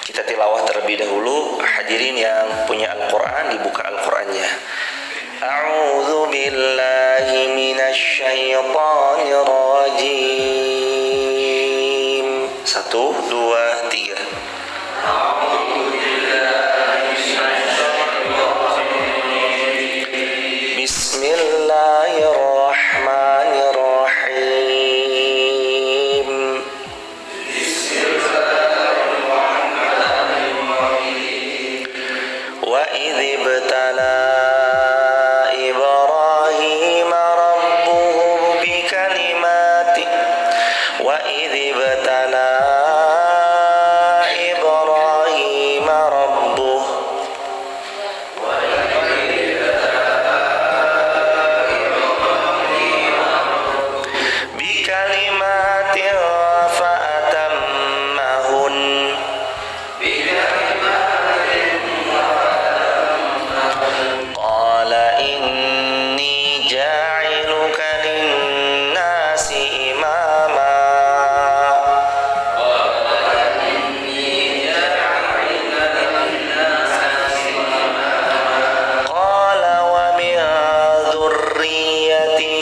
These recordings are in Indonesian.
Kita tilawah terlebih dahulu. Hadirin yang punya Al-Quran, dibuka Al-Qurannya. A'udzu billahi minasy syaithanir rajim. 1, 2, 3. Bismillahirrahmanirrahim. Wa idz ibtala Ibrahim rabbuhu bikalimatin wa idz ibtala Ibrahim rabbuhu bikalimatin fa'atammahun qala inni ja'iluka linnasi imama qala wa min dhurriyyati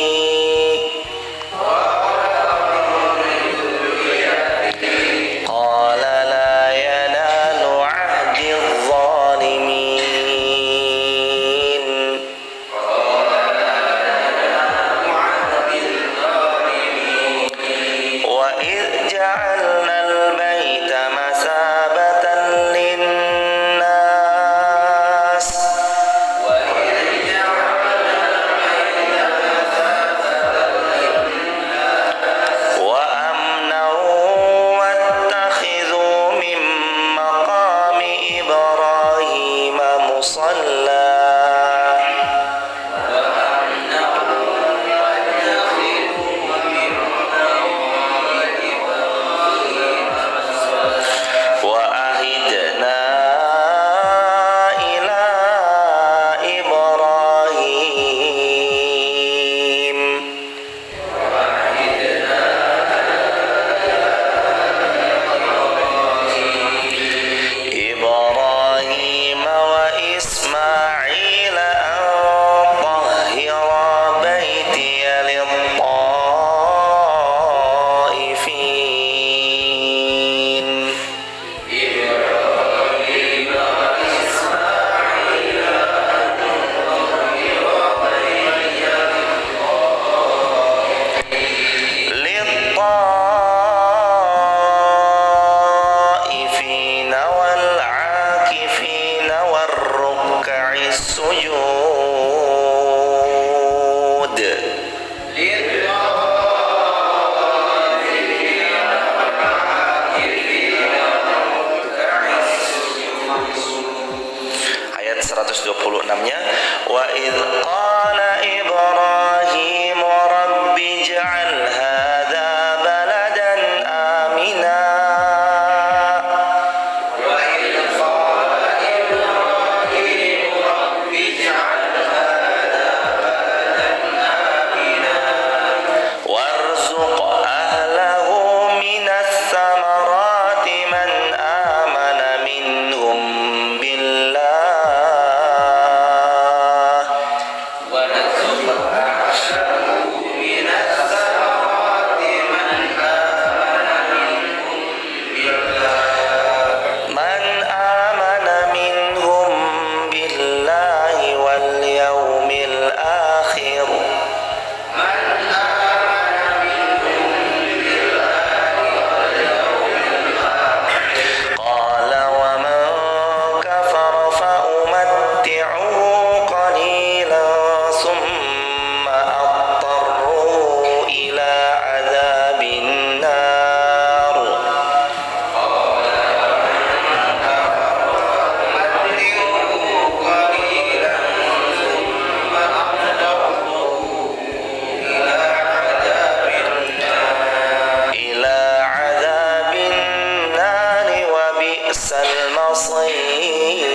qala la yanalu 'ahdiz zalimin. Wa idh ja'alna al-baita masabatan lin-nas wa amnan wattakhidhu min maqami Ibrahim musalla wa ahidna ila Ibrahim wa Ismail an tahhira baitiya lit-taifin. للطائفين والعاكفين والركع السجود. Ayat 126-nya, wa idh qala Ibrahim rabbi ij'al hadza baladan amina warzuq ahlahu minas samarati man amana minhum billah man amana minhum billahi wal yawmil akhir qala wa man kafara fa umatti'uhu qalilan thumma adtarruhu ila 'adzabin nar. ila 'adzabin nar wa bi'sal masir.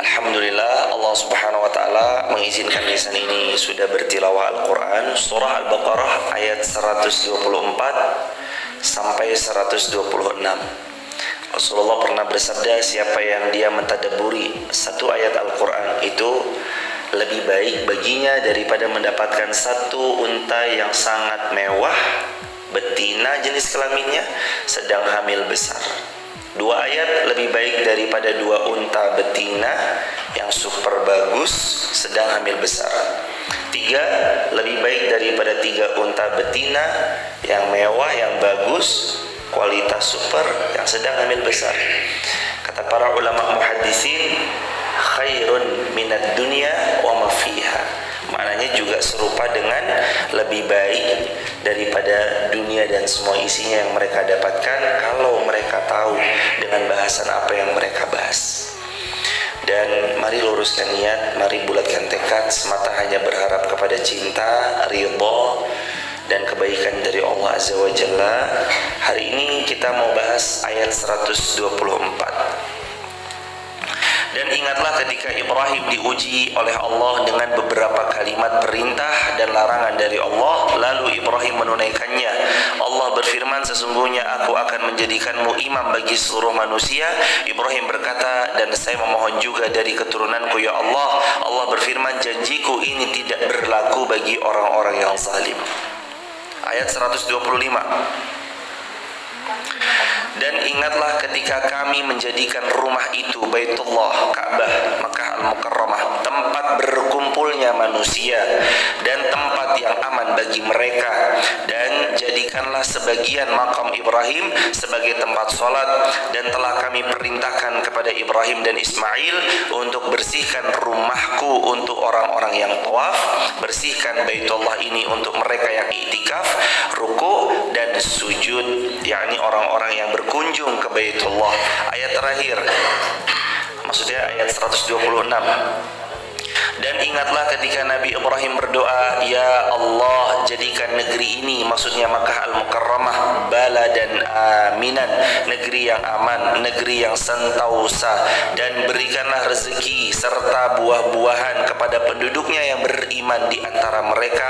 Alhamdulillah, Allah Subhanahu wa taala mengizinkan yayasan ini sudah bertilawah Al-Quran, surah Al-Baqarah ayat 124 sampai 126. Rasulullah pernah bersabda, siapa yang dia mentadaburi satu ayat Al-Quran itu lebih baik baginya daripada mendapatkan satu unta yang sangat mewah, betina jenis kelaminnya, sedang hamil besar. Dua ayat lebih baik daripada dua unta betina yang super bagus sedang hamil besar. Tiga lebih baik daripada tiga unta betina yang mewah, yang bagus, kualitas super, yang sedang hamil besar. Kata para ulama muhaddisin, khairun minad dunya wa ma fiha. Maknanya juga serupa dengan lebih baik daripada dunia dan semua isinya yang mereka dapatkan kalau mereka tahu dengan bahasan apa yang mereka bahas. Dan mari luruskan niat, mari bulatkan tekad, semata hanya berharap kepada cinta, ridha dan kebaikan dari Allah Azza wa Jalla. Hari ini kita mau bahas ayat 124. Dan ingatlah ketika Ibrahim diuji oleh Allah dengan beberapa kalimat perintah dan larangan dari Allah, lalu Ibrahim menunaikannya. Allah berfirman, sesungguhnya aku akan menjadikanmu imam bagi seluruh manusia. Ibrahim berkata, dan saya memohon juga dari keturunanku ya Allah. Allah berfirman, janjiku ini tidak berlaku bagi orang-orang yang zalim. Ayat 125. Dan ingatlah ketika kami menjadikan rumah itu, Baitullah, Ka'bah, Makkah Al-Mukarramah, tempat berkumpulnya manusia dan tempat yang aman bagi mereka. Dan jadikanlah sebagian makam Ibrahim sebagai tempat sholat. Dan telah kami perintahkan kepada Ibrahim dan Ismail untuk bersihkan rumahku untuk orang-orang yang tawaf, bersihkan Baitullah ini untuk mereka yang iktikaf, ruku dan sujud, yakni orang-orang yang berkunjung ke Baitullah. Ayat terakhir, maksudnya ayat 126. Dan ingatlah ketika Nabi Ibrahim berdoa, ya Allah, jadikan negeri ini, maksudnya Makkah Al-Mukarramah, baladan aminan, negeri yang aman, negeri yang sentausa, dan berikanlah rezeki serta buah-buahan kepada penduduknya yang beriman di antara mereka.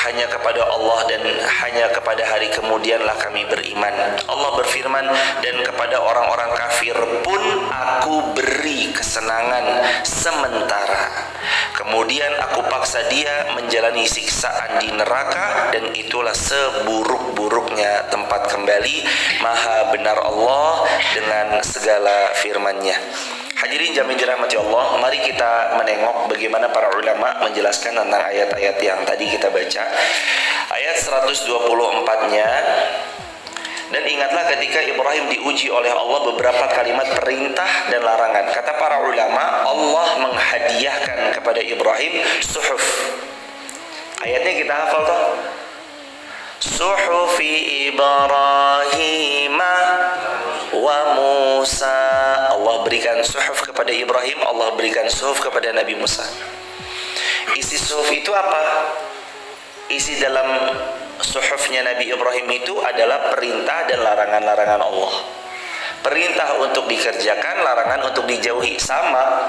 Hanya kepada Allah dan hanya kepada hari kemudianlah kami beriman. Allah berfirman, dan kepada orang-orang kafir pun aku beri kesenangan sementara. Kemudian aku paksa dia menjalani siksaan di neraka, dan itulah seburuk-buruknya tempat kembali. Maha benar Allah dengan segala firman-Nya. Hadirin jamaah dirahmati Allah, mari kita menengok bagaimana para ulama menjelaskan tentang ayat-ayat yang tadi kita baca. Ayat 124-nya, dan ingatlah ketika Ibrahim diuji oleh Allah beberapa kalimat perintah dan larangan. Kata para ulama, Allah menghadiahkan kepada Ibrahim suhuf. Ayatnya kita hafal toh? Suhufi Ibrahim wa Musa. Allah berikan suhuf kepada Ibrahim, Allah berikan suhuf kepada Nabi Musa. Isi suhuf itu apa? Isi dalam suhufnya Nabi Ibrahim itu adalah perintah dan larangan-larangan Allah. Perintah untuk dikerjakan, larangan untuk dijauhi. Sama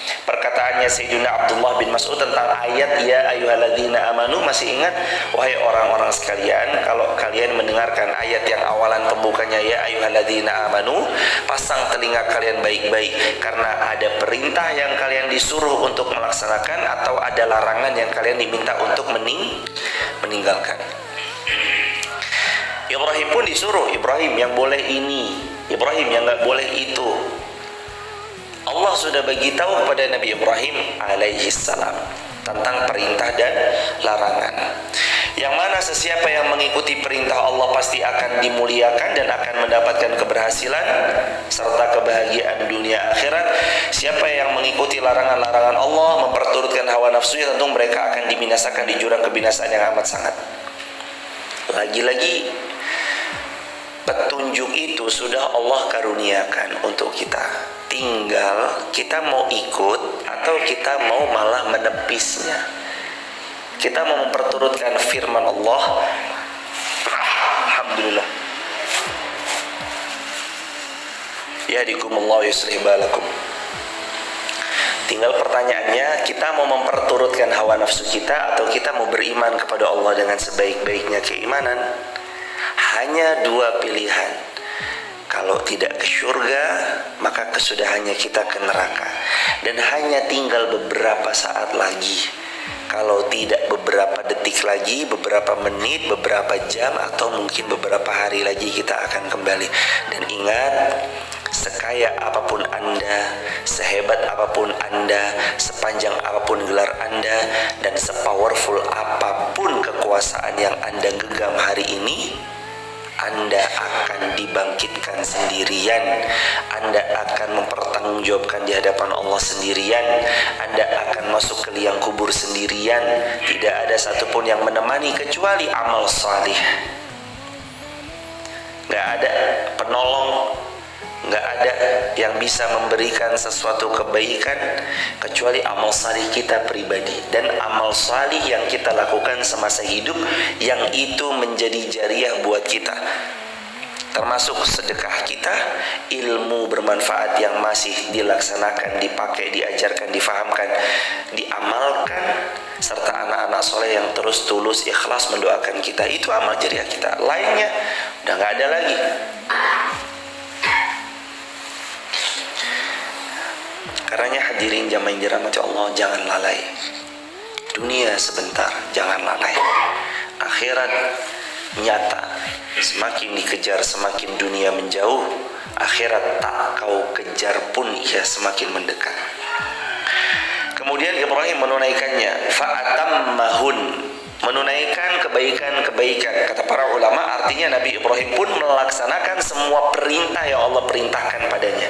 perkataannya Sayyidina Abdullah bin Mas'ud tentang ayat ya ayyuhalladzina amanu. Masih ingat? Wahai orang-orang sekalian, kalau kalian mendengarkan ayat yang awalan pembukanya ya ayyuhalladzina amanu, pasang telinga kalian baik-baik, karena ada perintah yang kalian disuruh untuk melaksanakan atau ada larangan yang kalian diminta untuk meninggalkan. Ibrahim pun disuruh, Ibrahim yang boleh ini, Ibrahim yang enggak boleh itu. Allah sudah bagi tahu kepada Nabi Ibrahim alaihi salam tentang perintah dan larangan. Yang mana sesiapa yang mengikuti perintah Allah pasti akan dimuliakan dan akan mendapatkan keberhasilan serta kebahagiaan dunia akhirat. Siapa yang mengikuti larangan-larangan Allah, memperturutkan hawa nafsunya, tentu mereka akan dibinasakan di jurang kebinasaan yang amat sangat. Lagi-lagi petunjuk itu sudah Allah karuniakan untuk kita. Tinggal kita mau ikut atau kita mau malah menepisnya. Kita mau memperturutkan firman Allah. Alhamdulillah. Yahdikumullah yuslih balakum. Tinggal pertanyaannya, kita mau memperturutkan hawa nafsu kita atau kita mau beriman kepada Allah dengan sebaik-baiknya keimanan. Hanya dua pilihan. Kalau tidak ke surga, maka kesudahannya kita ke neraka. Dan hanya tinggal beberapa saat lagi. Kalau tidak beberapa detik lagi, beberapa menit, beberapa jam, atau mungkin beberapa hari lagi kita akan kembali. Dan ingat, sekaya apapun Anda, sehebat apapun Anda, sepanjang apapun gelar Anda, dan sepowerful apapun kekuasaan yang Anda genggam hari ini, Anda akan dibangkitkan sendirian. Anda akan mempertanggungjawabkan di hadapan Allah sendirian. Anda akan masuk ke liang kubur sendirian. Tidak ada satupun yang menemani kecuali amal salih. Gak ada penolong, gak ada yang bisa memberikan sesuatu kebaikan kecuali amal salih kita pribadi. Dan amal salih yang kita lakukan semasa hidup, yang itu menjadi jariah buat kita, termasuk sedekah kita, ilmu bermanfaat yang masih dilaksanakan, dipakai, diajarkan, difahamkan, diamalkan, serta anak-anak soleh yang terus tulus ikhlas mendoakan kita. Itu amal jariah kita. Lainnya udah gak ada lagi. Karenanya hadirin jamaah yang dirahmati Allah, jangan lalai. Dunia sebentar, jangan lalai. Akhirat nyata. Semakin dikejar, semakin dunia menjauh. Akhirat tak kau kejar pun ia semakin mendekat. Kemudian Ibrahim menunaikannya. Fa'atammahun, menunaikan kebaikan-kebaikan. Kata para ulama, artinya Nabi Ibrahim pun melaksanakan semua perintah yang Allah perintahkan padanya.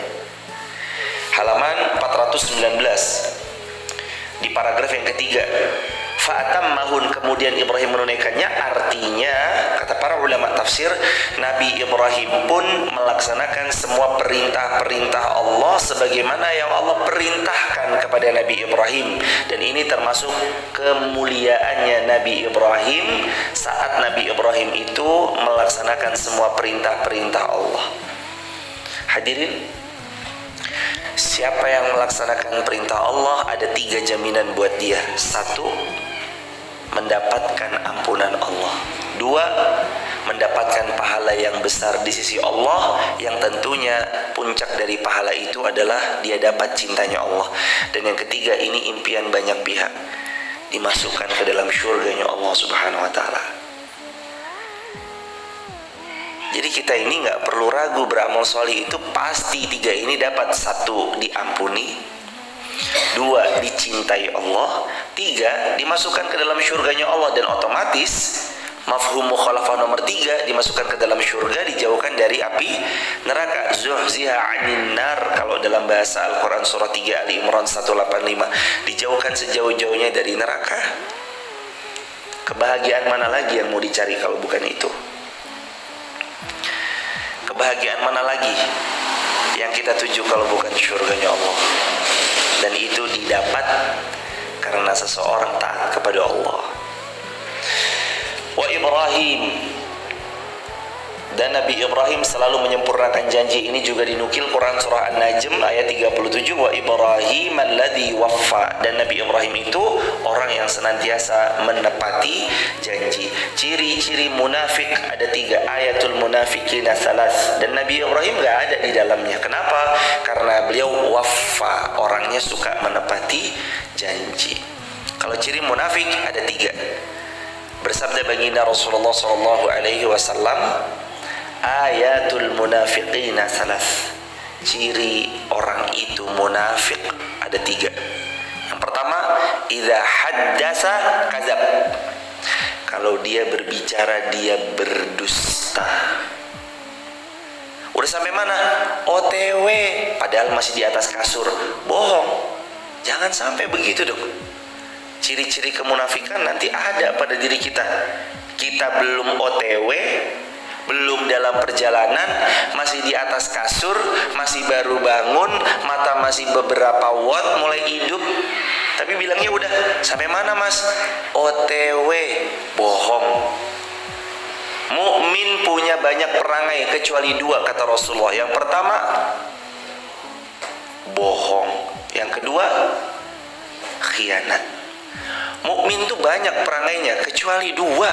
Halaman 419 di paragraf yang ketiga. Fa'atammahun, kemudian Ibrahim menunaikannya, artinya kata para ulama tafsir, Nabi Ibrahim pun melaksanakan semua perintah-perintah Allah sebagaimana yang Allah perintahkan kepada Nabi Ibrahim. Dan ini termasuk kemuliaannya Nabi Ibrahim saat Nabi Ibrahim itu melaksanakan semua perintah-perintah Allah. Hadirin, siapa yang melaksanakan perintah Allah, ada 3 jaminan buat dia. 1, mendapatkan ampunan Allah. 2, mendapatkan pahala yang besar di sisi Allah, yang tentunya puncak dari pahala itu adalah dia dapat cintanya Allah. Dan yang ketiga, ini impian banyak pihak, dimasukkan ke dalam syurganya Allah Subhanahu wa ta'ala. Jadi kita ini gak perlu ragu, beramal soleh itu pasti 3 ini dapat. 1, diampuni. 2, dicintai Allah. 3, dimasukkan ke dalam syurganya Allah. Dan otomatis mafhum mukhalafah nomor 3, dimasukkan ke dalam syurga, dijauhkan dari api neraka. Zuhziha 'anil nar, kalau dalam bahasa Al-Quran surah 3 Ali Imran 185, dijauhkan sejauh-jauhnya dari neraka. Kebahagiaan mana lagi yang mau dicari kalau bukan itu? Kebahagiaan mana lagi yang kita tuju kalau bukan syurganya Allah? Dan itu didapat karena seseorang taat kepada Allah. Wa Ibrahim, dan Nabi Ibrahim selalu menyempurnakan janji. Ini juga dinukil Quran surah An-Najm ayat 37. Wa Ibrahim alladzi waffa, dan Nabi Ibrahim itu orang yang senantiasa menepati janji. Ciri-ciri munafik ada 3. Ayatul munafiqina salas, dan Nabi Ibrahim gak ada di dalamnya. Kenapa? Karena beliau waffa, orangnya suka menepati janji. Kalau ciri munafik ada 3. Bersabda baginda Rasulullah SAW, ayatul munafiqina salas, ciri orang itu munafik ada 3. Yang pertama, idza haddasa kadzab, kalau dia berbicara dia berdusta. Udah sampai mana? OTW, padahal masih di atas kasur, bohong. Jangan sampai begitu dong. Ciri-ciri kemunafikan nanti ada pada diri kita. Kita belum OTW, belum dalam perjalanan, masih di atas kasur, masih baru bangun, mata masih beberapa watt mulai hidup, tapi bilangnya udah sampai mana mas? OTW, bohong. Mukmin punya banyak perangai kecuali 2 kata Rasulullah. Yang pertama, bohong. Yang kedua, khianat. Mukmin tuh banyak perangainya kecuali dua,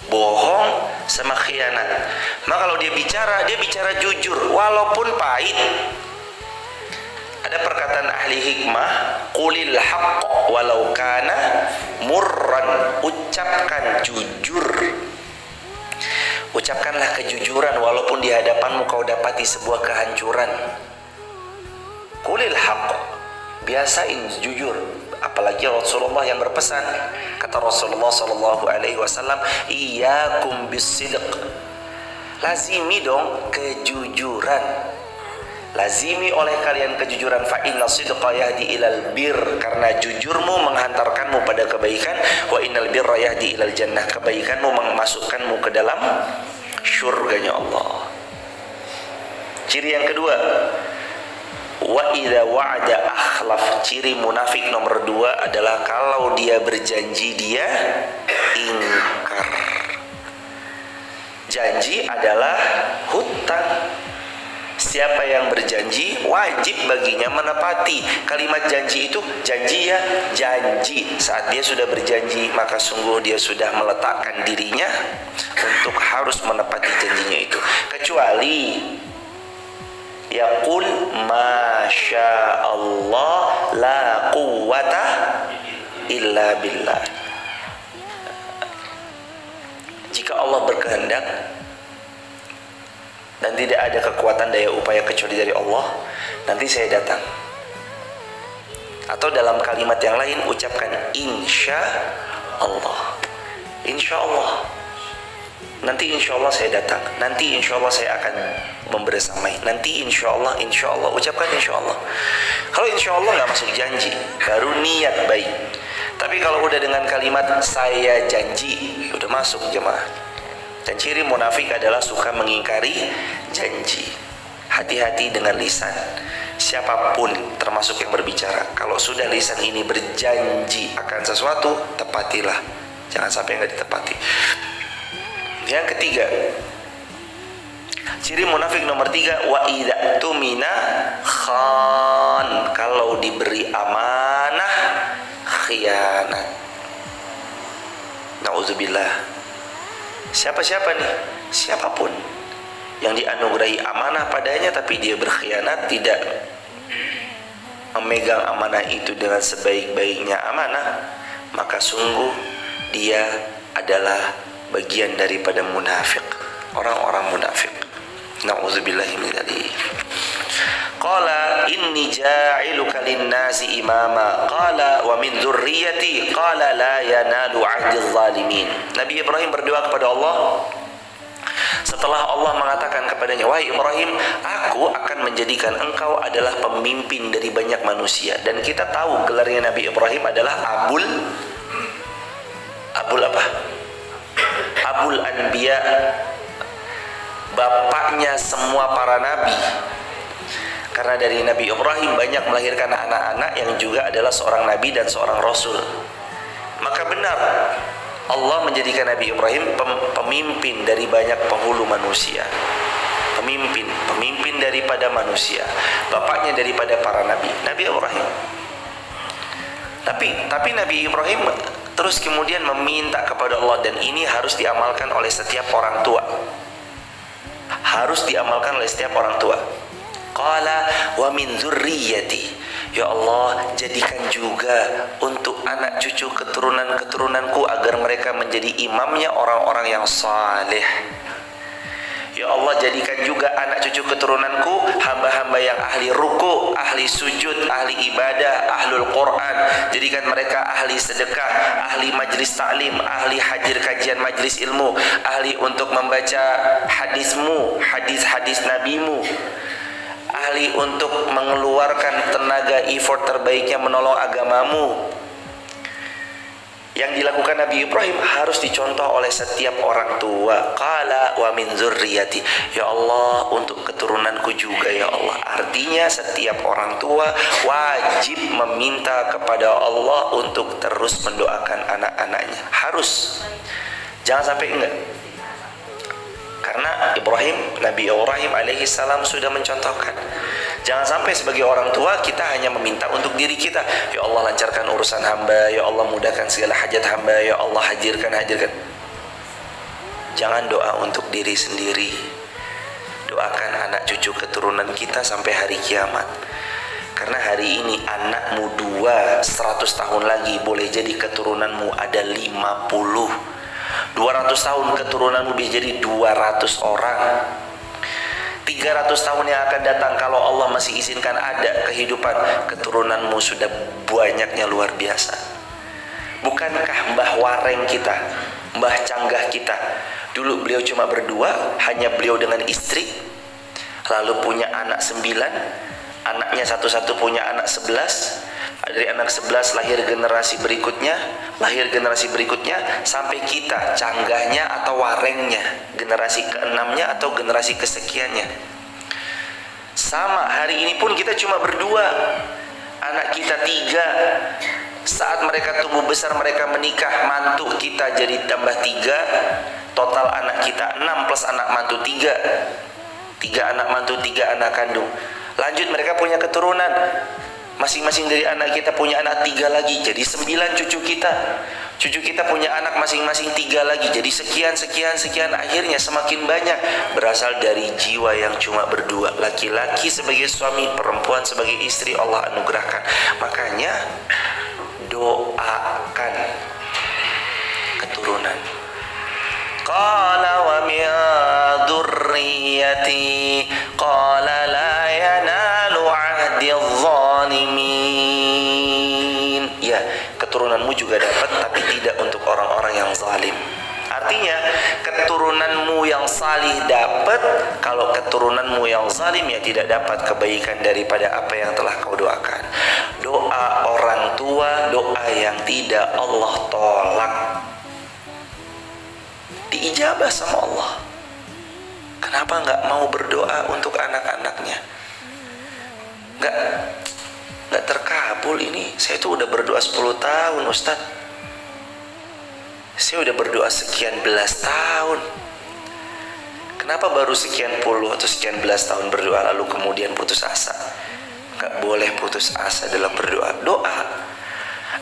bohong sama khianat. Maka kalau dia bicara jujur walaupun pahit. Ada perkataan ahli hikmah, qulil haqq walau kana murran. Ucapkan jujur. Ucapkanlah kejujuran walaupun di hadapanmu kau dapati sebuah kehancuran. Qulil haqq. Biasain jujur. Apalagi Rasulullah yang berpesan, kata Rasulullah sallallahu alaihi wasallam, iyyakum bis-sidq. Lazimi dong kejujuran. Lazimi oleh kalian kejujuran, fa inna sidqa yahdi ilal bir, karena jujurmu menghantarkanmu pada kebaikan, wa innal birra yahdi ilal jannah, kebaikanmu memasukkanmu ke dalam syurganya Allah. Ciri yang kedua, wa idza wa'ada akhlaf. Ciri munafik nomor 2 adalah kalau dia berjanji dia ingkar. Janji adalah hutang. Siapa yang berjanji wajib baginya menepati. Kalimat janji itu janji ya, janji. Saat dia sudah berjanji maka sungguh dia sudah meletakkan dirinya untuk harus menepati janjinya itu. Kecuali yaqul masya Allah la quwwata illa billah. Jika Allah berkehendak dan tidak ada kekuatan daya upaya kecuali dari Allah, nanti saya datang. Atau dalam kalimat yang lain ucapkan insya Allah. Insya Allah. Nanti insya Allah saya datang. Nanti insya Allah saya akan membersamai. Nanti insya Allah, ucapkan insya Allah. Kalau insya Allah nggak masuk janji, baru niat baik. Tapi kalau udah dengan kalimat saya janji, udah masuk jemaah. Dan ciri munafik adalah suka mengingkari janji. Hati-hati dengan lisan. Siapapun termasuk yang berbicara, kalau sudah lisan ini berjanji akan sesuatu, tepatilah. Jangan sampai nggak ditepati. Yang ketiga, ciri munafik nomor 3, wa idza tumina khan. Kalau diberi amanah khianat. Nauzubillah. Siapa-siapa nih? Siapapun yang dianugerahi amanah padanya tapi dia berkhianat, tidak memegang amanah itu dengan sebaik-baiknya amanah, maka sungguh dia adalah bagian daripada munafik, orang-orang munafik. Nauzubillahi min dzalik. Qala inni ja'iluka lin-nasi imama. Qala wa min dzurriyyati. Qala la yanalu 'ahdiz zalimin. Nabi Ibrahim berdoa kepada Allah setelah Allah mengatakan kepadanya, wahai Ibrahim, aku akan menjadikan engkau adalah pemimpin dari banyak manusia. Dan kita tahu gelarnya Nabi Ibrahim adalah Abul apa? Abul Anbiya, bapaknya semua para nabi. Karena dari Nabi Ibrahim banyak melahirkan anak-anak yang juga adalah seorang nabi dan seorang rasul. Maka benar Allah menjadikan Nabi Ibrahim pemimpin dari banyak penghulu manusia. Pemimpin daripada manusia. Bapaknya daripada para nabi, Nabi Ibrahim. Tapi Nabi Ibrahim terus kemudian meminta kepada Allah, dan ini harus diamalkan oleh setiap orang tua. Harus diamalkan oleh setiap orang tua. Qala wa min dzurriyyati. Ya Allah, jadikan juga untuk anak cucu keturunan-keturunanku agar mereka menjadi imamnya orang-orang yang saleh. Ya Allah, jadikan juga anak cucu keturunanku hamba-hamba yang ahli ruku, ahli sujud, ahli ibadah, ahlul Quran. Jadikan mereka ahli sedekah, ahli majlis taklim, ahli hadir kajian majlis ilmu, ahli untuk membaca hadismu, hadis-hadis nabimu, ahli untuk mengeluarkan tenaga effort terbaiknya menolong agamamu. Yang dilakukan Nabi Ibrahim harus dicontoh oleh setiap orang tua. Qala wa min dzurriyyati. Ya Allah, untuk keturunanku juga ya Allah. Artinya setiap orang tua wajib meminta kepada Allah untuk terus mendoakan anak-anaknya. Harus. Jangan sampai enggak. Karena Nabi Ibrahim alaihi salam sudah mencontohkan. Jangan sampai sebagai orang tua kita hanya meminta untuk diri kita. Ya Allah lancarkan urusan hamba, ya Allah mudahkan segala hajat hamba, ya Allah hadirkan. Jangan doa untuk diri sendiri. Doakan anak cucu keturunan kita sampai hari kiamat. Karena hari ini anakmu 100 tahun lagi boleh jadi keturunanmu ada 50. 200 tahun keturunanmu bisa jadi 200 orang. 300 tahun yang akan datang kalau Allah masih izinkan ada kehidupan, keturunanmu sudah banyaknya luar biasa. Bukankah Mbah Wareng kita, Mbah Canggah kita, dulu beliau cuma berdua, hanya beliau dengan istri, lalu punya anak 9, anaknya satu-satu punya anak 11. Dari anak 11 lahir generasi berikutnya, sampai kita canggahnya atau warengnya, generasi ke-6-nya atau generasi kesekiannya. Sama, hari ini pun kita cuma berdua, anak kita 3. Saat mereka tumbuh besar, mereka menikah, mantu kita jadi tambah 3. Total anak kita 6 plus anak mantu 3. 3 anak mantu, 3 anak kandung. Lanjut mereka punya keturunan, masing-masing dari anak kita punya anak 3 lagi, jadi 9 cucu kita. Cucu kita punya anak masing-masing 3 lagi, jadi sekian. Akhirnya semakin banyak, berasal dari jiwa yang cuma berdua. Laki-laki sebagai suami, perempuan sebagai istri Allah anugerahkan. Makanya doakan keturunan. Qala wa min dzurriyyati qala la yanalu ahdi zalimin. Ya, keturunanmu juga dapat, tapi tidak untuk orang-orang yang zalim. Artinya keturunanmu yang salih dapat, kalau keturunanmu yang zalim ya tidak dapat kebaikan daripada apa yang telah kau doakan. Doa orang tua, doa yang tidak Allah tolak, diijabah sama Allah. Kenapa nggak mau berdoa untuk anak-anaknya? Nggak terkabul ini. Saya tuh udah berdoa 10 tahun Ustaz. Saya udah berdoa sekian belas tahun. Kenapa baru sekian puluh atau sekian belas tahun berdoa lalu kemudian putus asa? Nggak boleh putus asa dalam berdoa. Doa.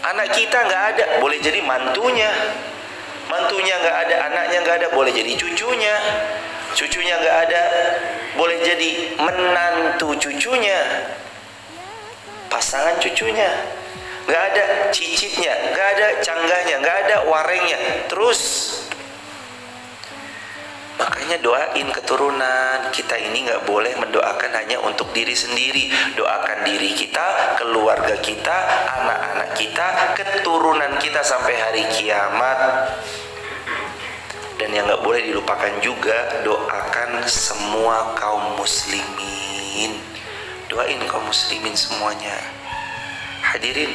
Anak kita nggak ada, boleh jadi mantunya. Mantunya nggak ada, anaknya nggak ada, boleh jadi cucunya. Cucunya nggak ada, boleh jadi menantu cucunya, pasangan cucunya. Nggak ada cicitnya, nggak ada canggahnya, nggak ada warengnya. Terus makanya doain keturunan kita ini. Nggak boleh mendoakan hanya untuk diri sendiri. Doakan diri kita, keluarga kita, anak-anak kita, keturunan kita sampai hari kiamat. Dan yang gak boleh dilupakan juga, doakan semua kaum muslimin. Doain kaum muslimin semuanya. Hadirin,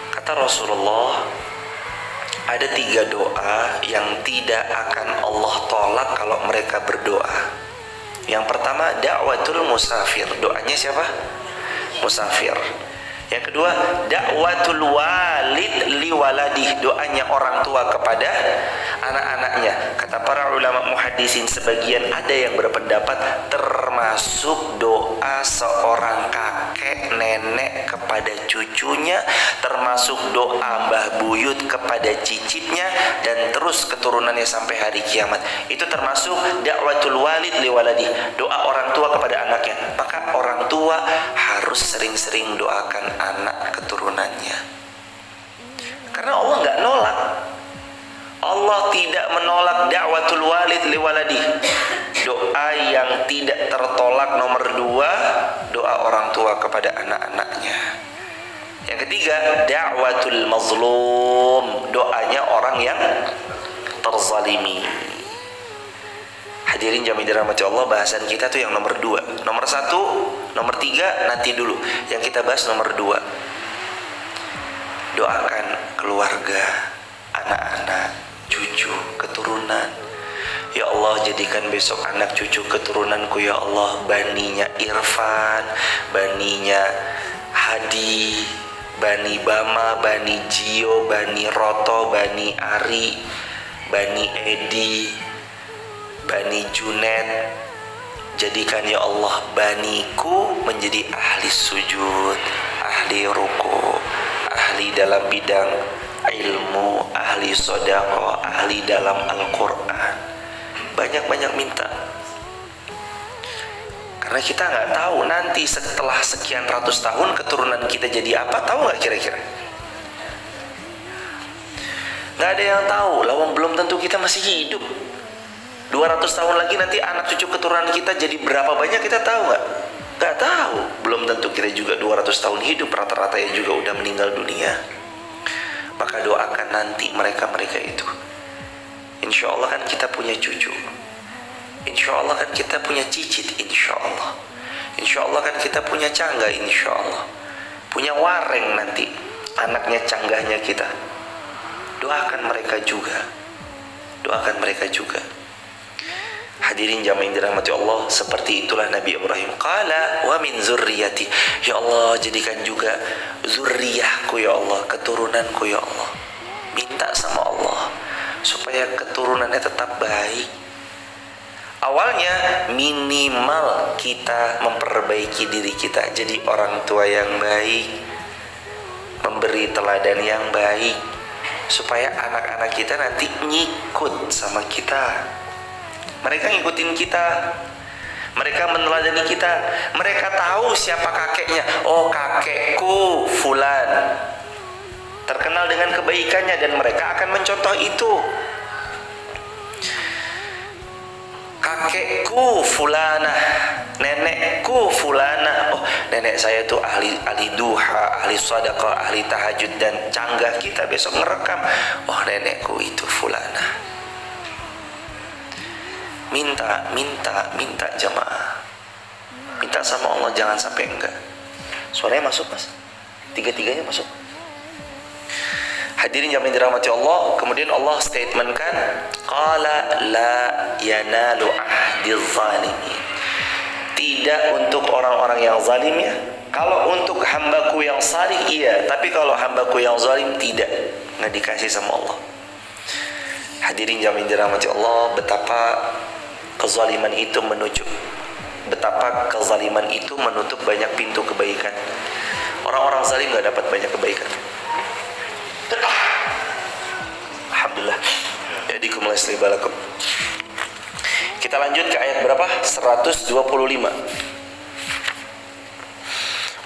kata Rasulullah, ada 3 doa yang tidak akan Allah tolak kalau mereka berdoa. Yang pertama, da'watul musafir. Doanya siapa? Musafir. Yang kedua, da'watul walid liwaladih. Doanya orang tua kepada anak-anaknya. Kata para ulama muhaddisin, sebagian ada yang berpendapat termasuk doa seorang kakek nenek kepada cucunya, termasuk doa mbah buyut kepada cicitnya, dan terus keturunannya sampai hari kiamat. Itu termasuk da'watul walid liwaladih, doa orang tua kepada anaknya. Maka orang tua harus sering-sering doakan anak keturunannya. Karena Allah nggak nolak. Allah tidak menolak da'watul walid liwaladi. Doa yang tidak tertolak nomor 2, doa orang tua kepada anak-anaknya. Yang ketiga, da'watul mazlum. Doanya orang yang terzalimi. Hadirin jamaah dirahmati Allah, bahasan kita tuh yang nomor 2. Nomor 1, nomor 3 nanti dulu. Yang kita bahas nomor 2. Doakan keluarga, anak-anak, cucu, keturunan. Ya Allah, jadikan besok anak cucu keturunanku ya Allah baninya Irfan, baninya Hadi, bani Bama, bani Jio, bani Roto, bani Ari, bani Edi, bani Junet, jadikan ya Allah baniku menjadi ahli sujud, ahli ruku, ahli dalam bidang ilmu, ahli sedekah, ahli dalam Al-Quran. Banyak-banyak minta. Karena kita nggak tahu nanti setelah sekian ratus tahun keturunan kita jadi apa, tahu nggak kira-kira? Nggak ada yang tahu, lawang belum tentu kita masih hidup. 200 tahun lagi nanti anak cucu keturunan kita jadi berapa banyak, kita tahu nggak? Nggak tahu. Belum tentu kita juga 200 tahun hidup, rata-rata ya juga udah meninggal dunia. Maka doakan nanti mereka-mereka itu. Insya Allah kan kita punya cucu, insya Allah kan kita punya cicit, insya Allah. Insya Allah kan kita punya cangga, insya Allah. Punya wareng nanti, anaknya canggahnya kita. Doakan mereka juga. Doakan mereka juga. Hadirin jamaah yang dirahmati Allah, seperti itulah Nabi Ibrahim. Qala wa min zurriyati. Ya Allah, jadikan juga zurriyahku ya Allah, keturunanku ya Allah. Minta sama Allah supaya keturunannya tetap baik. Awalnya minimal kita memperbaiki diri kita, jadi orang tua yang baik, memberi teladan yang baik, supaya anak-anak kita nanti ngikut sama kita. Mereka ngikutin kita, mereka meneladani kita, mereka tahu siapa kakeknya. Oh, kakekku fulan terkenal dengan kebaikannya, dan mereka akan mencontoh itu. Kakekku fulana, nenekku fulana. Oh, nenek saya tuh ahli duha, ahli sedekah, ahli tahajud, dan canggah kita besok ngerekam. Oh, nenekku itu fulana. Minta jamaah. Minta sama Allah, jangan sampai enggak. Suaranya masuk, Mas? Tiga-tiganya masuk. Hadirin jamaah dirahmati Allah. Kemudian Allah statementkan, qala la yanalu ahdiz zalimin. Tidak untuk orang-orang yang zalim ya. Kalau untuk hambaku yang salih iya, tapi kalau hambaku yang zalim tidak. Nggak dikasih sama Allah. Hadirin jamaah dirahmati Allah, betapa kezaliman itu menutup banyak pintu kebaikan. Orang-orang zalim nggak dapat banyak kebaikan. Alhamdulillah. Jadi kumulasi balakum. Kita lanjut ke ayat berapa? 125.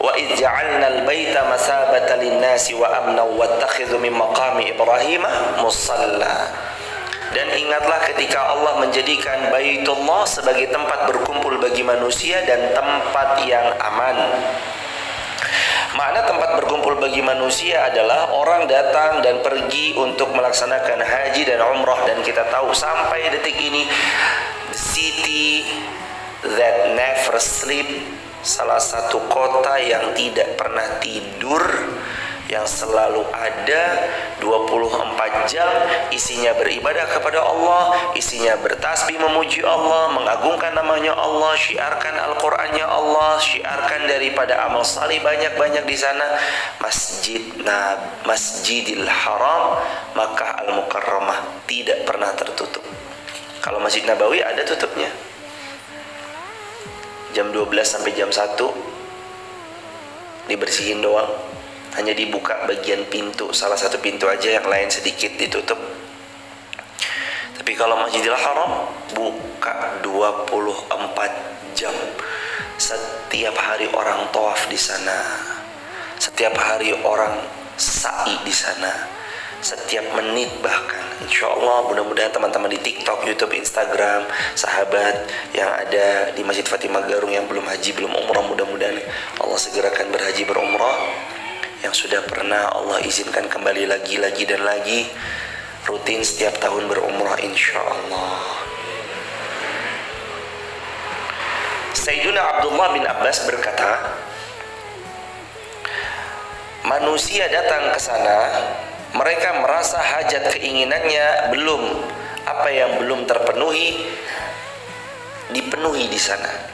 Wa idh ja'alna al-baita masabatan lin-nasi wa amna wattakhidhu min maqami Ibrahim musalla. Dan ingatlah ketika Allah menjadikan Baitullah sebagai tempat berkumpul bagi manusia dan tempat yang aman. Makna tempat berkumpul bagi manusia adalah orang datang dan pergi untuk melaksanakan haji dan umrah. Dan kita tahu sampai detik ini, the city that never sleep, salah satu kota yang tidak pernah tidur, yang selalu ada 24 jam, isinya beribadah kepada Allah, isinya bertasbih memuji Allah, mengagungkan namanya Allah, syiarkan Al-Qur'annya Allah, syiarkan daripada amal salih banyak-banyak di sana. Masjidil Haram, Makkah Al-Mukarramah tidak pernah tertutup. Kalau Masjid Nabawi ada tutupnya, jam 12 sampai jam 1 dibersihin doang, hanya dibuka bagian pintu, salah satu pintu aja, yang lain sedikit ditutup. Tapi kalau Masjidil Haram buka 24 jam. Setiap hari orang tawaf di sana, setiap hari orang sa'i di sana, setiap menit bahkan. Insya Allah mudah-mudahan teman-teman di TikTok, YouTube, Instagram, sahabat yang ada di Masjid Fatimah Garung yang belum haji, belum umrah, mudah-mudahan Allah segerakan berhaji berumrah. Yang sudah pernah Allah izinkan kembali lagi dan lagi, rutin setiap tahun berumrah insya Allah. Sayyiduna Abdullah bin Abbas berkata, manusia datang ke sana, mereka merasa hajat keinginannya belum, apa yang belum terpenuhi dipenuhi di sana.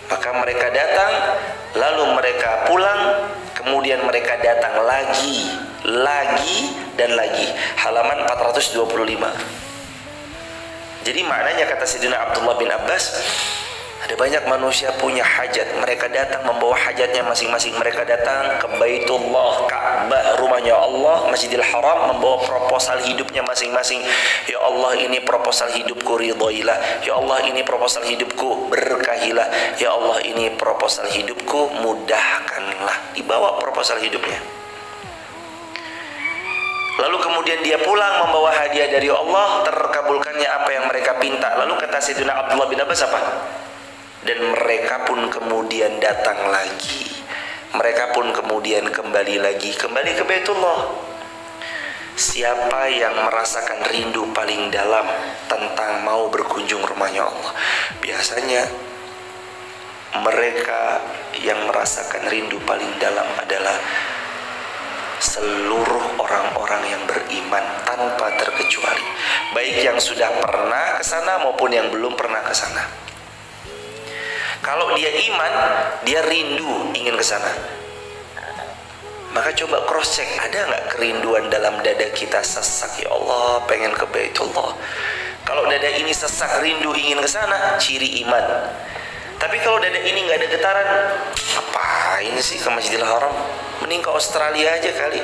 Maka mereka datang, lalu mereka pulang, kemudian mereka datang lagi dan lagi. Halaman 425. Jadi maknanya kata Sayyidina Abdullah bin Abbas, Ada banyak manusia punya hajat, mereka datang membawa hajatnya masing-masing. Mereka datang ke Baitullah, Ka'bah, rumahnya Allah, Masjidil Haram, membawa proposal hidupnya masing-masing. Ya Allah, ini proposal hidupku, ridhoilah. Ya Allah, ini proposal hidupku, berkahilah. Ya Allah, ini proposal hidupku, mudahkanlah. Dibawa proposal hidupnya. Lalu kemudian dia pulang membawa hadiah dari Allah, terkabulkannya apa yang mereka pinta. Lalu kata Sayyidina Abdullah bin Abbas apa? Dan mereka pun kemudian datang lagi. Mereka pun kemudian kembali lagi, kembali ke Baitullah. Siapa yang merasakan rindu paling dalam tentang mau berkunjung rumahnya Allah? Biasanya mereka yang merasakan rindu paling dalam adalah seluruh orang-orang yang beriman tanpa terkecuali, baik yang sudah pernah ke sana maupun yang belum pernah ke sana. Kalau dia iman, dia rindu ingin ke sana. Maka coba cross check, ada nggak kerinduan dalam dada kita sesak, ya Allah pengen ke Baitullah. Kalau dada ini sesak rindu ingin ke sana, ciri iman. Tapi kalau dada ini nggak ada getaran, ngapain sih ke Masjidil Haram? Mending ke Australia aja kali.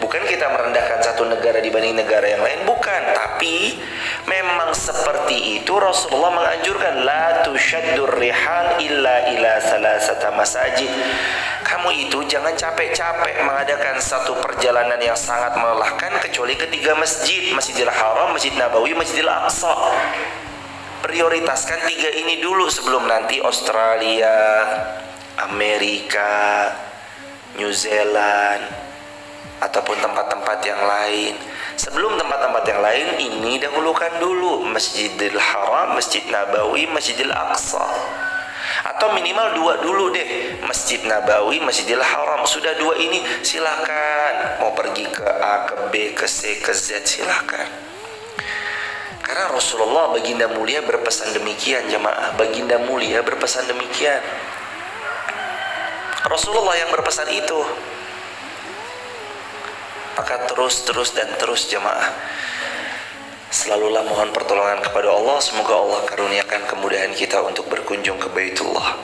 Bukan kita merendahkan satu negara dibanding negara yang lain, bukan. Tapi memang seperti itu Rasulullah menganjurkan, la tushaddur rihal illa ila salasata masajid. Kamu itu jangan capek-capek mengadakan satu perjalanan yang sangat melelahkan kecuali ke 3 masjid, Masjidil Haram, Masjid Nabawi, Masjidil Aqsa. Prioritaskan 3 ini dulu sebelum nanti Australia, Amerika, New Zealand, ataupun tempat-tempat yang lain. Sebelum tempat-tempat yang lain, ini dahulukan dulu Masjidil Haram, Masjid Nabawi, Masjidil Aqsa. Atau minimal 2 dulu deh, Masjid Nabawi, Masjidil Haram. Sudah 2 ini silakan. Mau pergi ke A, ke B, ke C, ke Z, silakan. Karena Rasulullah baginda mulia berpesan demikian, jemaah. Baginda mulia berpesan demikian. Rasulullah yang berpesan itu. Maka terus jemaah, selalulah mohon pertolongan kepada Allah. Semoga Allah karuniakan kemudahan kita untuk berkunjung ke Baitullah.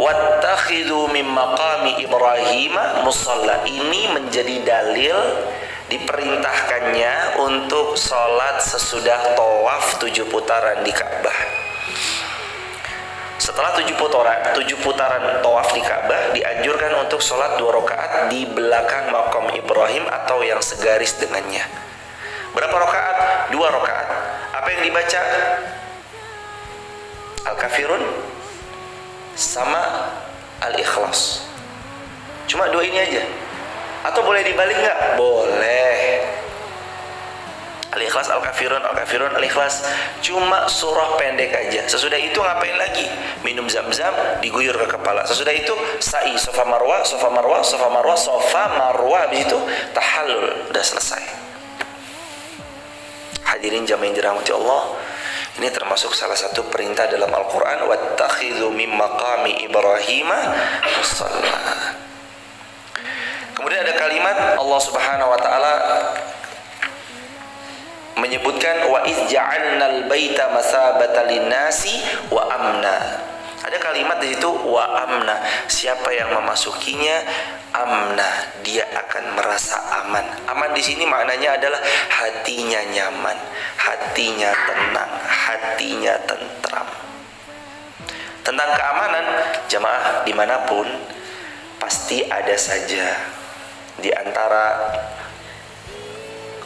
Wattakhidhu min maqami Ibrahim musalla. Ini menjadi dalil diperintahkannya untuk sholat sesudah tawaf 7 putaran di Ka'bah. Setelah 7 putaran tawaf di Ka'bah, dianjurkan untuk sholat 2 rakaat di belakang maqam Ibrahim atau yang segaris dengannya. Berapa rakaat? 2 rakaat. Apa yang dibaca? Al-Kafirun sama Al-Ikhlas. Cuma 2 ini aja. Atau boleh dibalik nggak? Boleh. Al-Ikhlas, Al-Kafirun, Al-Kafirun, Al-Ikhlas. Cuma surah pendek aja. Sesudah itu ngapain lagi? Minum zam-zam, diguyur ke kepala. Sesudah itu sa'i, sofa marwah, sofa marwah, sofa marwah, sofa marwah. Habis itu tahallul. Udah selesai. Hadirin jamaah yang dirahmati Allah, ini termasuk salah satu perintah dalam Al-Quran. Wattakhidhu min maqami Ibrahim musalla. Kemudian ada kalimat Allah Subhanahu wa taala menyebutkan wa iz ja'alnal baita masabatan linnasi wa amna. Ada kalimat di situ wa amna. Siapa yang memasukinya amna, dia akan merasa aman. Aman di sini maknanya adalah hatinya nyaman, hatinya tenang, hatinya tentram. Tentang keamanan, jamaah dimanapun pasti ada saja di antara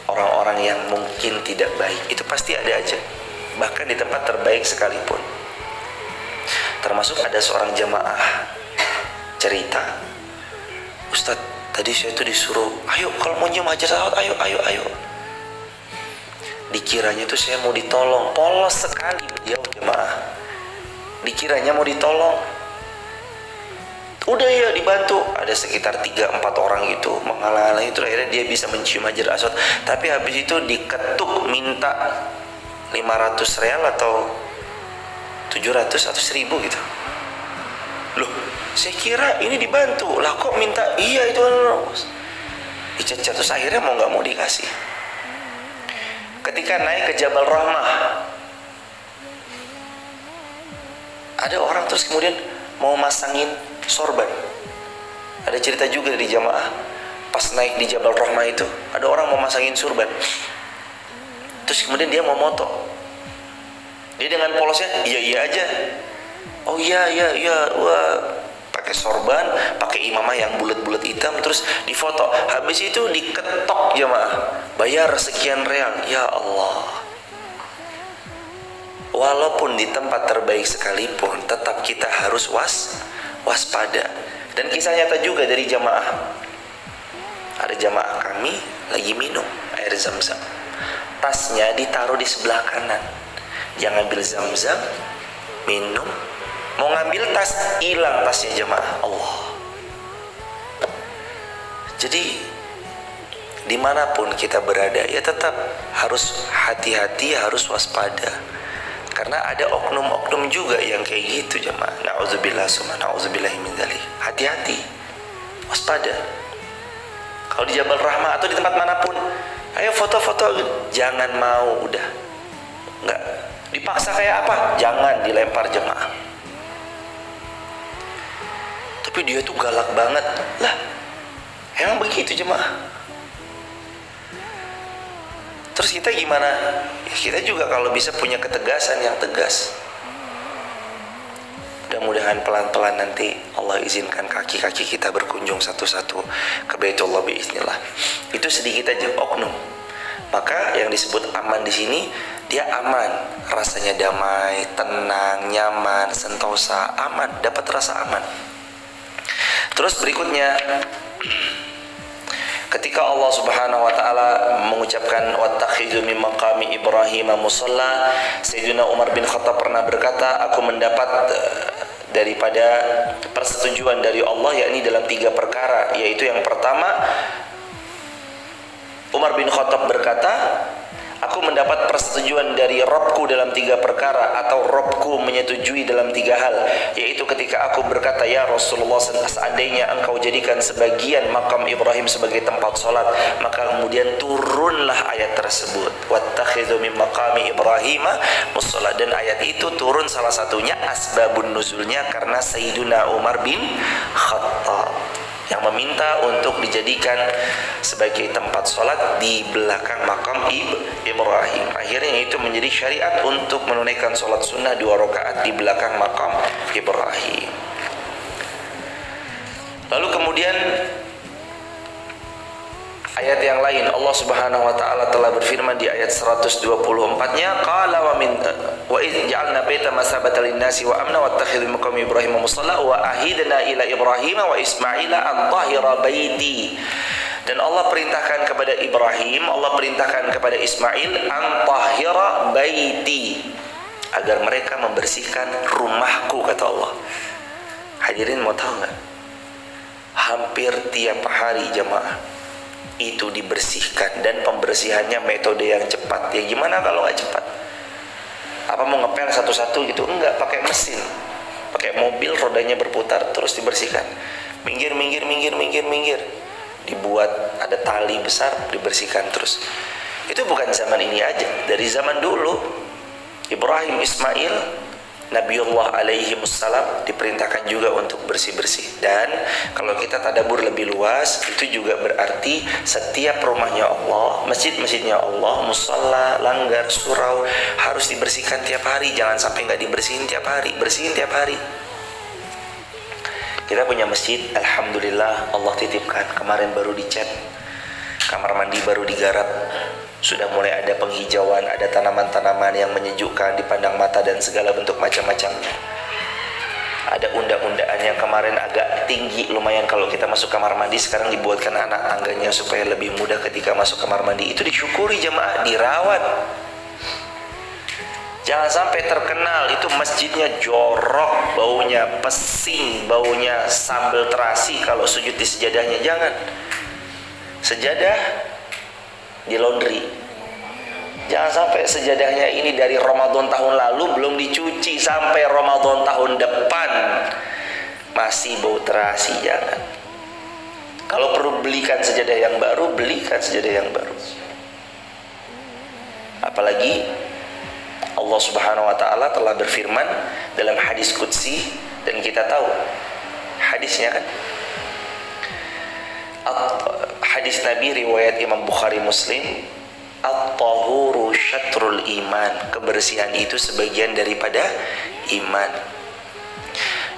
orang-orang yang mungkin tidak baik. Itu pasti ada aja, bahkan di tempat terbaik sekalipun. Termasuk ada seorang jamaah cerita, Ustadz, tadi saya itu disuruh, ayo kalau mau nyium hajar aswad, ayo. Dikiranya tuh saya mau ditolong, polos sekali beliau jemaah. Dikiranya mau ditolong. Udah ya dibantu, ada sekitar 3-4 orang gitu menghalang-halangi, itu akhirnya dia bisa mencium hajar aswad. Tapi habis itu diketuk minta 500 real atau 700 atau 1000 gitu. Loh, saya kira ini dibantu lah, kok minta? Iya itu dicecer. Terus akhirnya mau nggak mau dikasih. Ketika naik ke Jabal Rahmah, Ada orang terus kemudian mau masangin sorban. Ada cerita juga dari jamaah, pas naik di Jabal Rahmah itu, ada orang mau masangin sorban. Terus kemudian dia mau moto. Dia dengan polosnya, iya aja. Oh iya, wah, pakai sorban, pakai imamah yang bulat-bulat hitam, terus difoto. Habis itu diketok jemaah, bayar sekian real. Ya Allah. Walaupun di tempat terbaik sekalipun, tetap kita harus waspada. Dan kisah nyata juga dari jamaah. Ada jamaah kami lagi minum air zam-zam. Tasnya ditaruh di sebelah kanan. Yang ngambil zam-zam, minum. Mau ngambil tas, hilang tasnya jemaah. Allah. Jadi dimanapun kita berada, ya tetap harus hati-hati, harus waspada. Karena ada oknum-oknum juga yang kayak gitu jemaah. Na'udzubillah summa na'udzubillahi min dzalik. Hati-hati, waspada. Kalau di Jabal Rahmah atau di tempat manapun, ayo foto-foto, jangan mau, udah. Enggak. Dipaksa kayak apa? Jangan dilempar jemaah. Tapi dia tuh galak banget. Lah, emang begitu jemaah? Terus kita gimana? Ya, kita juga kalau bisa punya ketegasan yang tegas. Mudah-mudahan pelan-pelan nanti Allah izinkan kaki-kaki kita berkunjung satu-satu ke Baitullah biiznillah. Itu sedikit aja oknum. Maka yang disebut aman di sini, dia aman, rasanya damai, tenang, nyaman, sentosa, aman, dapat rasa aman. Terus berikutnya, ketika Allah Subhanahu wa taala mengucapkan wattakhidhu min maqami Ibrahim musalla, Sayyidina Umar bin Khattab pernah berkata, aku mendapat daripada persetujuan dari Allah, yakni dalam 3 perkara, yaitu yang pertama, Umar bin Khattab berkata, aku mendapat persetujuan dari Rabbku dalam 3 perkara, atau Rabbku menyetujui dalam 3 hal, yaitu ketika aku berkata, ya Rasulullah, seandainya engkau jadikan sebagian makam Ibrahim sebagai tempat sholat, maka kemudian turunlah ayat tersebut, wattakhidhu min maqami Ibrahim musalla. Dan ayat itu turun salah satunya asbabun nuzulnya karena Sayyiduna Umar bin Khattab yang meminta untuk dijadikan sebagai tempat sholat di belakang makam Ibrahim. Akhirnya itu menjadi syariat untuk menunaikan sholat sunnah 2 rakaat di belakang makam Ibrahim. Lalu kemudian ayat yang lain, Allah Subhanahu wa taala telah berfirman di ayat 124-nya, qala wa idh ja'alna baita masabatan lin-nasi wa amna wattakhidhu min maqami Ibrahim musalla wa ahidna ila Ibrahim wa Ismaila an tahira baiti. Dan Allah perintahkan kepada Ibrahim, Allah perintahkan kepada Ismail an tahira baiti, agar mereka membersihkan rumahku, kata Allah. Hadirin mau tahu enggak? Hampir tiap hari jemaah itu dibersihkan, dan pembersihannya metode yang cepat. Ya gimana kalau nggak cepat? Apa mau ngepel satu-satu gitu? Enggak, pakai mesin, pakai mobil, rodanya berputar terus dibersihkan. Minggir, dibuat ada tali besar, dibersihkan terus. Itu bukan zaman ini aja, dari zaman dulu Ibrahim, Ismail, Nabiullah alaihi wassalam diperintahkan juga untuk bersih-bersih. Dan kalau kita tadabbur lebih luas, itu juga berarti setiap rumahnya Allah, masjid-masjidnya Allah, musalla, langgar, surau harus dibersihkan tiap hari. Jangan sampai nggak dibersihin tiap hari, bersihin tiap hari. Kita punya masjid, alhamdulillah Allah titipkan, kemarin baru dicat, kamar mandi baru digarap, sudah mulai ada penghijauan, ada tanaman-tanaman yang menyejukkan dipandang mata dan segala bentuk macam-macamnya. Ada undang-undang yang kemarin agak tinggi lumayan kalau kita masuk kamar mandi, sekarang dibuatkan anak tangganya supaya lebih mudah ketika masuk kamar mandi. Itu disyukuri jemaah, dirawat. Jangan sampai terkenal itu masjidnya jorok, baunya pesing, baunya sambal terasi kalau sujud di sejadahnya. Jangan. Sejadah di laundry. Jangan sampai sejadahnya ini dari Ramadan tahun lalu belum dicuci, sampai Ramadan tahun depan masih bau terasi. Jangan. Kalau perlu belikan sejadah yang baru, belikan sejadah yang baru. Apalagi Allah Subhanahu wa taala telah berfirman dalam hadis qudsi, dan kita tahu hadisnya kan, hadis Nabi riwayat Imam Bukhari Muslim, at-tahuru syatrul iman, kebersihan itu sebagian daripada iman.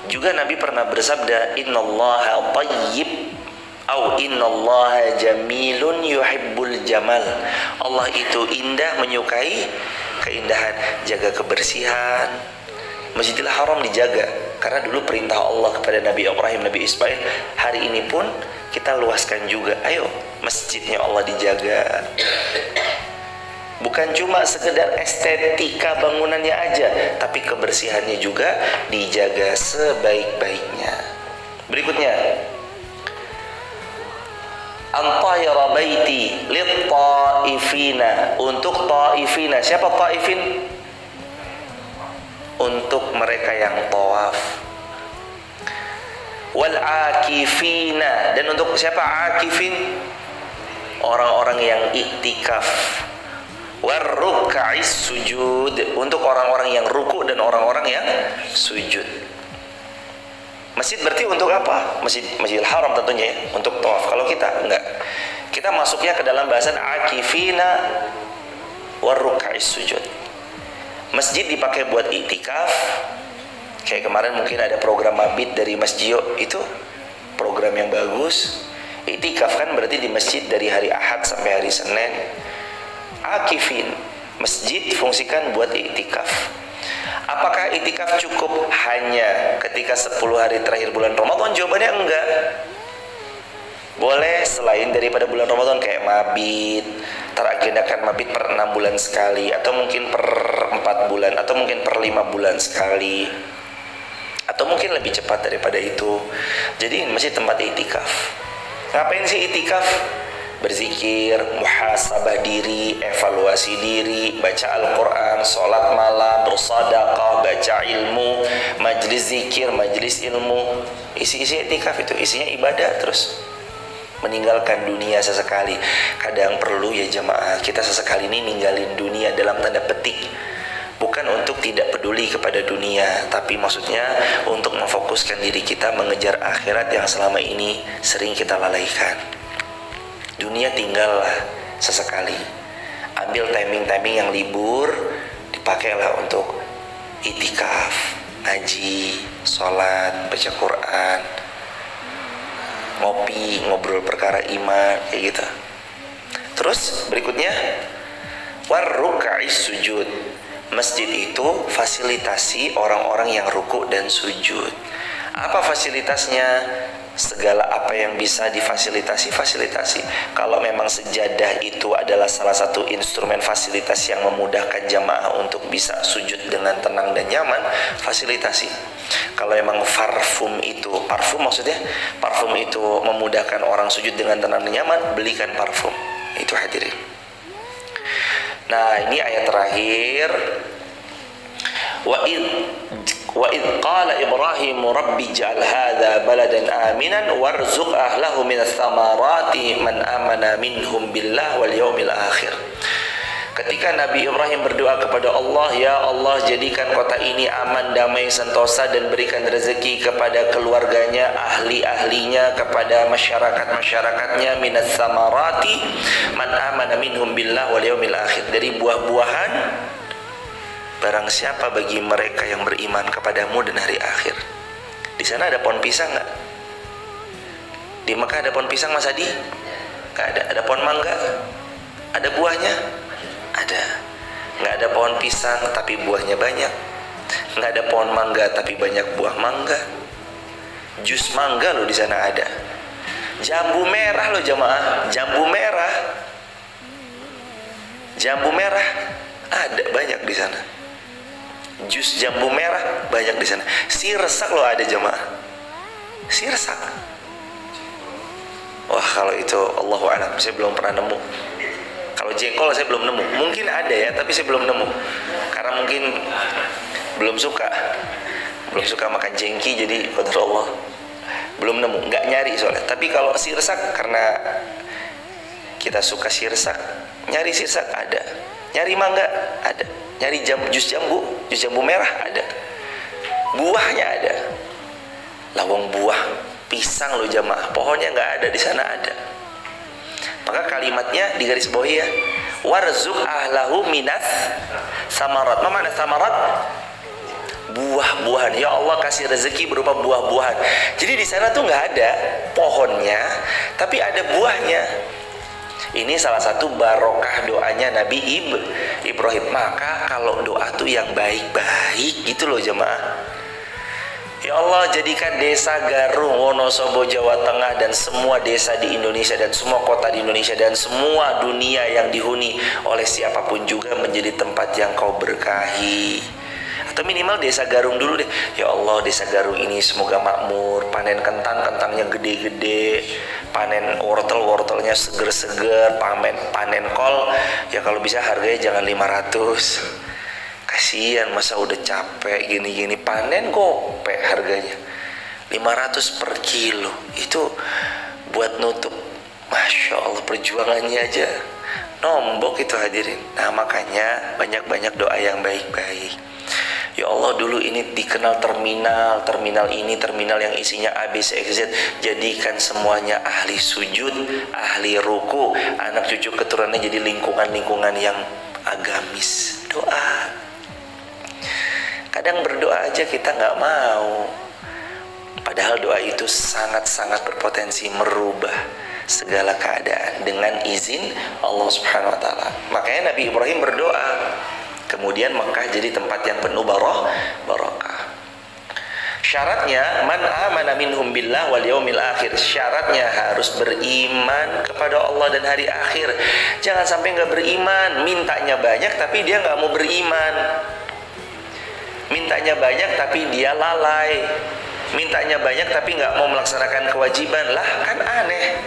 Juga Nabi pernah bersabda, innallaha thayyib au innallaha jamilun yuhibbul jamal. Allah itu indah, menyukai keindahan. Jaga kebersihan. Masjidil Haram dijaga karena dulu perintah Allah kepada Nabi Ibrahim, Nabi Ismail. Hari ini pun kita luaskan juga. Ayo, masjidnya Allah dijaga. Bukan cuma sekedar estetika bangunannya aja, tapi kebersihannya juga dijaga sebaik-baiknya. Berikutnya, antayara baiti lit-taifina, untuk taifina. Siapa taifin? Untuk mereka yang tawaf. Wal akifina, dan untuk siapa akifin? Orang-orang yang iktikaf. Warruk'is sujud, untuk orang-orang yang ruku dan orang-orang yang sujud. Masjid berarti untuk apa? Masjidil Haram tentunya ya, untuk tawaf. Kalau kita enggak, kita masuknya ke dalam bahasan akifina warruk'is sujud. Masjid dipakai buat iktikaf. Kayak kemarin mungkin ada program mabit dari Mas Jio, itu program yang bagus. Iktikaf kan berarti di masjid dari hari Ahad sampai hari Senin. Akifin, masjid fungsikan buat iktikaf. Apakah iktikaf cukup hanya ketika 10 hari terakhir bulan Ramadan? Jawabannya enggak. Boleh selain daripada bulan Ramadan, kayak mabit, teragendakan mabit per 6 bulan sekali, atau mungkin per 4 bulan, atau mungkin per 5 bulan sekali, atau mungkin lebih cepat daripada itu. Jadi masih tempat iktikaf. Ngapain sih iktikaf? Berzikir, muhasabah diri, evaluasi diri, baca Al-Quran, sholat malam, bersedekah, baca ilmu, majlis zikir, majlis ilmu. Isi-isi iktikaf itu isinya ibadah terus. Meninggalkan dunia sesekali. Kadang perlu ya jemaah, kita sesekali ini ninggalin dunia dalam tanda petik. Bukan untuk tidak peduli kepada dunia, tapi maksudnya untuk memfokuskan diri kita mengejar akhirat yang selama ini sering kita lalaikan. Dunia tinggallah sesekali. Ambil timing-timing yang libur, dipakailah untuk itikaf, ngaji, sholat, baca Quran, ngopi, ngobrol perkara iman, kayak gitu. Terus berikutnya, warruk'is sujud. Masjid itu fasilitasi orang-orang yang ruku dan sujud. Apa fasilitasnya? Segala apa yang bisa difasilitasi, fasilitasi. Kalau memang sejadah itu adalah salah satu instrumen fasilitas yang memudahkan jamaah untuk bisa sujud dengan tenang dan nyaman, fasilitasi. Kalau memang parfum maksudnya parfum itu memudahkan orang sujud dengan tenang dan nyaman, belikan parfum. Itu hadirin. Nah, ini ayat terakhir. Wa id qala Ibrahim rabbi ij'al hadza baladan aminan warzuq ahlahu minas thamarati man amana minhum billah wal yawmil akhir. Ketika Nabi Ibrahim berdoa kepada Allah, ya Allah, jadikan kota ini aman, damai, sentosa, dan berikan rezeki kepada keluarganya, ahli-ahlinya, kepada masyarakat-masyarakatnya, minas samarati man amana minhum billah wal yaumil akhir, dari buah-buahan barang siapa bagi mereka yang beriman kepadamu dan hari akhir. Di sana ada pohon pisang nggak? Di Mekah ada pohon pisang Mas Adi? Nggak ada. Ada pohon mangga? Ada buahnya? Ada. Nggak ada pohon pisang tapi buahnya banyak. Nggak ada pohon mangga tapi banyak buah mangga. Jus mangga loh di sana ada. Jambu merah loh jamaah. Jambu merah ada banyak di sana. Jus jambu merah banyak di sana. Sirsak loh ada jamaah. Sirsak. Wah, kalau itu Allahu a'lam, saya belum pernah nemu. Kalau jengkol saya belum nemu. Mungkin ada ya, tapi saya belum nemu. Karena mungkin belum suka makan jengki, jadi qadar Allah belum nemu, nggak nyari soalnya. Tapi kalau sirsak, karena kita suka sirsak, nyari sirsak ada, nyari mangga ada. Nyari jus jambu merah ada, buahnya ada. Lawang buah pisang loh jamaah, pohonnya nggak ada, di sana ada. Maka kalimatnya digaris bawahi ya, warzuq ahlahu minas samarat. Apa makna samarat? Buah-buahan. Ya Allah kasih rezeki berupa buah-buahan. Jadi di sana tuh nggak ada pohonnya, tapi ada buahnya. Ini salah satu barokah doanya Nabi Ibrahim. Maka kalau doa tuh yang baik-baik gitu loh jemaah. Ya Allah, jadikan desa Garung, Wonosobo, Jawa Tengah, dan semua desa di Indonesia, dan semua kota di Indonesia, dan semua dunia yang dihuni oleh siapapun juga menjadi tempat yang kau berkahi. Atau minimal desa Garung dulu deh. Ya Allah, desa Garung ini semoga makmur, panen kentangnya gede-gede, panen wortelnya seger-seger, panen kol ya kalau bisa harganya jangan 500. Kasihan masa udah capek gini-gini panen gope harganya 500 per kilo. Itu buat nutup, Masya Allah perjuangannya aja nombok itu hadirin. Nah makanya banyak-banyak doa yang baik-baik. Ya Allah, dulu ini dikenal terminal ini, terminal yang isinya A, B, C, X, Z. Jadikan semuanya ahli sujud, ahli ruku, anak cucu keturunannya jadi lingkungan-lingkungan yang agamis. Doa. Kadang berdoa aja kita nggak mau. Padahal doa itu sangat-sangat berpotensi merubah segala keadaan dengan izin Allah Subhanahu wa taala. Makanya Nabi Ibrahim berdoa. Kemudian Mekah jadi tempat yang penuh barokah. Syaratnya man amana minhum billah wal yaumil akhir. Syaratnya harus beriman kepada Allah dan hari akhir. Jangan sampai nggak beriman, mintanya banyak tapi dia nggak mau beriman. Mintanya banyak tapi dia lalai. Mintanya banyak tapi nggak mau melaksanakan kewajiban. Lah kan aneh.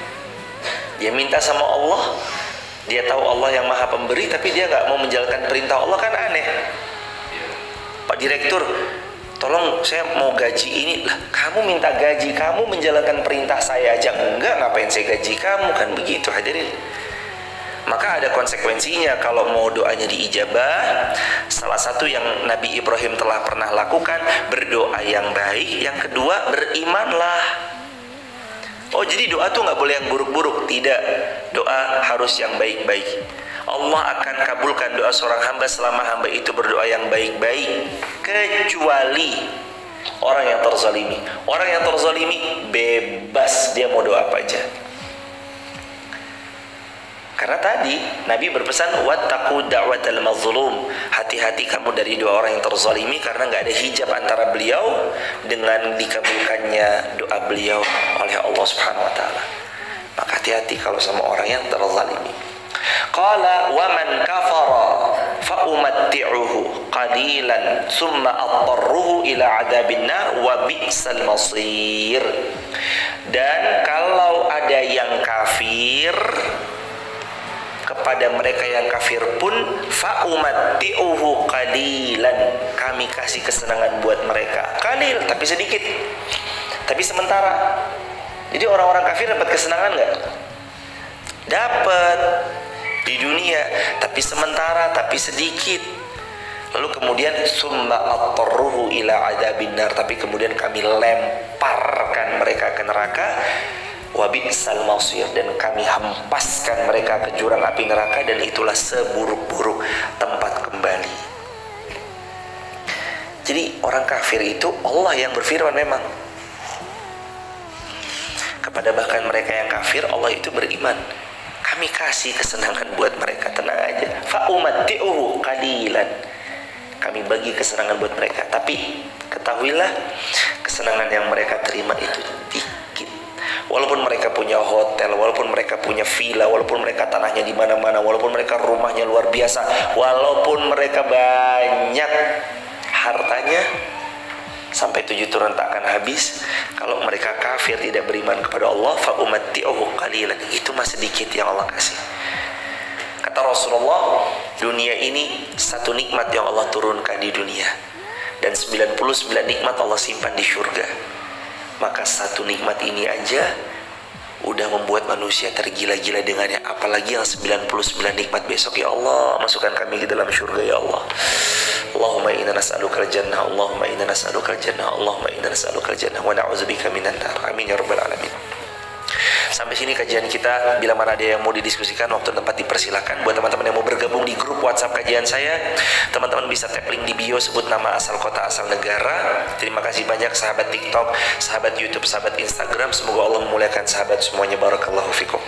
Dia minta sama Allah, dia tahu Allah yang maha pemberi, tapi dia nggak mau menjalankan perintah Allah, kan aneh. Pak Direktur, tolong saya mau gaji ini. Lah kamu minta gaji, kamu menjalankan perintah saya aja enggak, ngapain saya gaji kamu? Kan begitu hadirin. Maka ada konsekuensinya kalau mau doanya diijabah. Salah satu yang Nabi Ibrahim telah pernah lakukan, berdoa yang baik. Yang kedua, berimanlah. Oh jadi doa tuh nggak boleh yang buruk-buruk. Tidak, doa harus yang baik-baik. Allah akan kabulkan doa seorang hamba selama hamba itu berdoa yang baik-baik, kecuali orang yang terzalimi. Orang yang terzalimi bebas dia mau doa apa aja. Karena tadi Nabi berpesan wattaqu da'watal mazlum, hati-hati kamu dari doa orang yang terzalimi, karena nggak ada hijab antara beliau dengan dikabulkannya doa beliau oleh Allah Subhanahu wa taala. Maka hati-hati kalau sama orang yang terzalimi. Qala wa man kafara fa umatti'uhu qalilan thumma adtarruhu ila adzabin nar wa bi'sal masir. Dan kalau ada yang kafir, kepada mereka yang kafir pun fa umatti'uhu qalilan, kami kasih kesenangan buat mereka. Qalil tapi sedikit, tapi sementara. Jadi orang-orang kafir dapat kesenangan enggak? Dapat di dunia, tapi sementara, tapi sedikit. Lalu kemudian summa attarruhu ila adzabin nar, tapi kemudian kami lemparkan mereka ke neraka. Wa bi'sal masir, dan kami hempaskan mereka ke jurang api neraka, dan itulah seburuk-buruk tempat kembali. Jadi orang kafir itu Allah yang berfirman memang kepada bahkan mereka yang kafir, Allah itu beriman, kami kasih kesenangan buat mereka, tenang aja. Fa umatti'uhu qalilan, kami bagi kesenangan buat mereka, tapi ketahuilah kesenangan yang mereka terima itu dikit. Walaupun mereka punya hotel, walaupun mereka punya villa, walaupun mereka tanahnya di mana-mana, walaupun mereka rumahnya luar biasa, walaupun mereka banyak hartanya sampai 7 turun tak akan habis, kalau mereka kafir tidak beriman kepada Allah, fa umatti'uhu qalilan, itu masih sedikit yang Allah kasih. Kata Rasulullah, dunia ini satu nikmat yang Allah turunkan di dunia, dan 99 nikmat Allah simpan di surga. Maka satu nikmat ini aja udah membuat manusia tergila-gila dengannya, apalagi yang 99 nikmat besok. Ya Allah, masukkan kami ke dalam surga ya Allah. Allahumma inna nas'alukal jannah, Allahumma inna nas'alukal jannah, Allahumma inna nas'alukal jannah wa na'udzubika minan nar. Amin ya rabbal alamin. Sampai sini kajian kita. Bila mana ada yang mau didiskusikan, waktu dan tempat dipersilakan. Buat teman-teman yang mau bergabung di grup WhatsApp kajian saya, teman-teman bisa tap link di bio, sebut nama, asal kota, asal negara. Terima kasih banyak sahabat TikTok, sahabat YouTube, sahabat Instagram. Semoga Allah memuliakan sahabat semuanya. Barakallahu fikum.